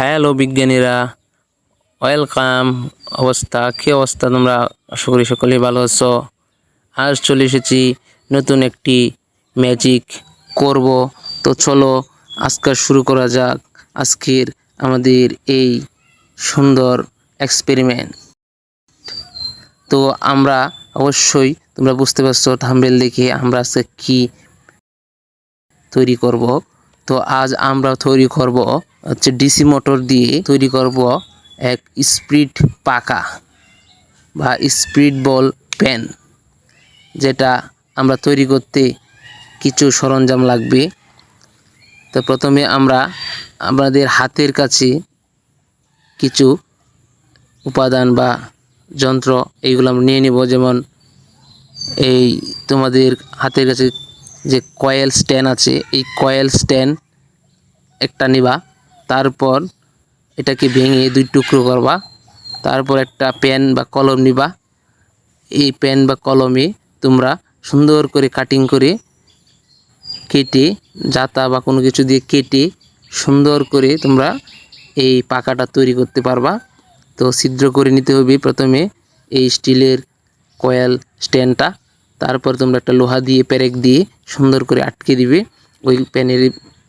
Hello বিজ্ঞানীরা, welcome. কি অবস্থা তোমরা? আশা করি সকলেই ভালো আছো। আজ চলে এসেছি নতুন একটি ম্যাজিক করব। তো চলো আজকে শুরু করা যাক আজকের আমাদের এই সুন্দর এক্সপেরিমেন্ট। তো আমরা অবশ্যই তোমরা বুঝতে পারছো থাম্বনেল দেখে আমরা আজকে কি তৈরি করব। তো আজ আমরা তৈরি করব হচ্ছে ডিসি মোটর দিয়ে তৈরি করব এক স্পিড পাকা বা স্পিড বল পেন, যেটা আমরা তৈরি করতে কিছু সরঞ্জাম লাগবে। তো প্রথমে আমরা আমাদের হাতের কাছে কিছু উপাদান বা যন্ত্র এইগুলো আমরা নিয়ে নেব। যেমন এই তোমাদের হাতের কাছে যে কয়েল স্ট্যান্ড আছে, এই কয়েল স্ট্যান্ড একটা নিবা। তারপর এটাকে ভেঙে দুই টুকরো করবা। তারপর একটা পেন বা কলম নিবা। এই পেন বা কলমে তোমরা সুন্দর করে কাটিং করে কেটে জাতা বা কোনো কিছু দিয়ে কেটে সুন্দর করে তোমরা এই পাকাটা তৈরি করতে পারবা। তো ছিদ্র করে নিতে হবে প্রথমে এই স্টিলের কয়েল স্ট্যান্ডটা। তারপর তোমরা একটা লোহা দিয়ে পেরেক দিয়ে সুন্দর করে আটকে দিবে ওই পেনের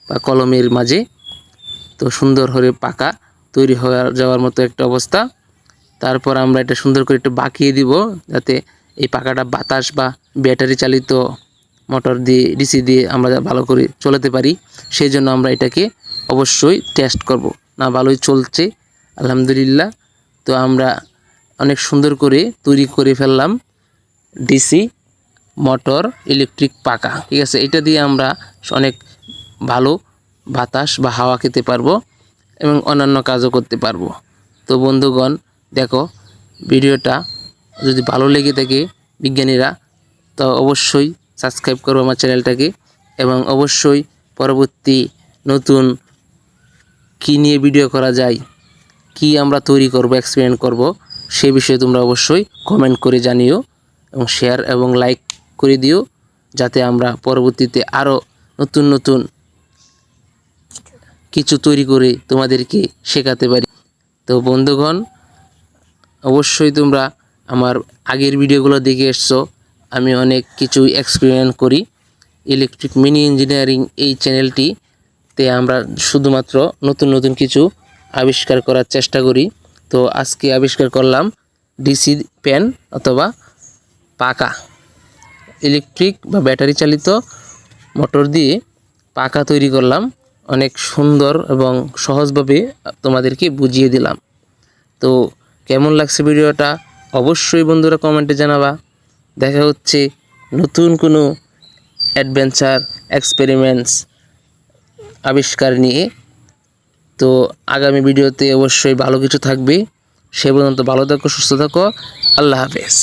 বা কলমের মাঝে। তো সুন্দর করে পাকা তৈরি হয়ে যাওয়ার মতো একটা অবস্থা। তারপর আমরা এটা সুন্দর করে একটু বাঁকিয়ে দিব, যাতে এই পাকাটা বাতাস বা ব্যাটারি চালিত মোটর দিয়ে ডিসি দিয়ে আমরা ভালো করে চলাতে পারি। সেই জন্য আমরা এটাকে অবশ্যই টেস্ট করব। না, ভালোই চলছে আলহামদুলিল্লাহ। তো আমরা অনেক সুন্দর করে তৈরি করে ফেললাম ডিসি মোটর ইলেকট্রিক পাকা। ঠিক আছে, এটা দিয়ে আমরা অনেক ভালো বাতাস বা হাওয়া খেতে পারবো এবং অন্যান্য কাজও করতে পারবো। তো বন্ধুগণ, দেখো ভিডিওটা যদি ভালো লেগে থাকে বিজ্ঞানীরা, তো অবশ্যই সাবস্ক্রাইব করবো আমার চ্যানেলটাকে, এবং অবশ্যই পরবর্তী নতুন কী নিয়ে ভিডিও করা যায়, কি আমরা তৈরি করব, এক্সপেরিমেন্ট করব, সে বিষয়ে তোমরা অবশ্যই কমেন্ট করে জানিও এবং শেয়ার এবং লাইক করে দিও, যাতে আমরা পরবর্তীতে আরও নতুন নতুন কিছু তৈরি করে তোমাদেরকে শেখাতে পারি। তো বন্ধুগণ, অবশ্যই তোমরা আমার আগের ভিডিওগুলো দেখে এসছো। আমি অনেক কিছু এক্সপেরিমেন্ট করি ইলেকট্রিক মিনি ইঞ্জিনিয়ারিং এই চ্যানেলটিতে। আমরা শুধুমাত্র নতুন নতুন কিছু আবিষ্কার করার চেষ্টা করি। তো আজকে আবিষ্কার করলাম ডিসি পেন অথবা পাকা ইলেকট্রিক বা ব্যাটারি চালিত মোটর দিয়ে পাকা তৈরি করলাম। অনেক সুন্দর এবং সহজভাবে তোমাদেরকে বুঝিয়ে দিলাম। তো কেমন লাগছে ভিডিওটা অবশ্যই বন্ধুরা কমেন্টে জানাবা। দেখা হচ্ছে নতুন কোনো অ্যাডভেঞ্চার এক্সপেরিমেন্টস আবিষ্কার নিয়ে। তো আগামী ভিডিওতে অবশ্যই ভালো কিছু থাকবে। সে পর্যন্ত ভালো থাকো, সুস্থ থাকো। আল্লাহ হাফেজ।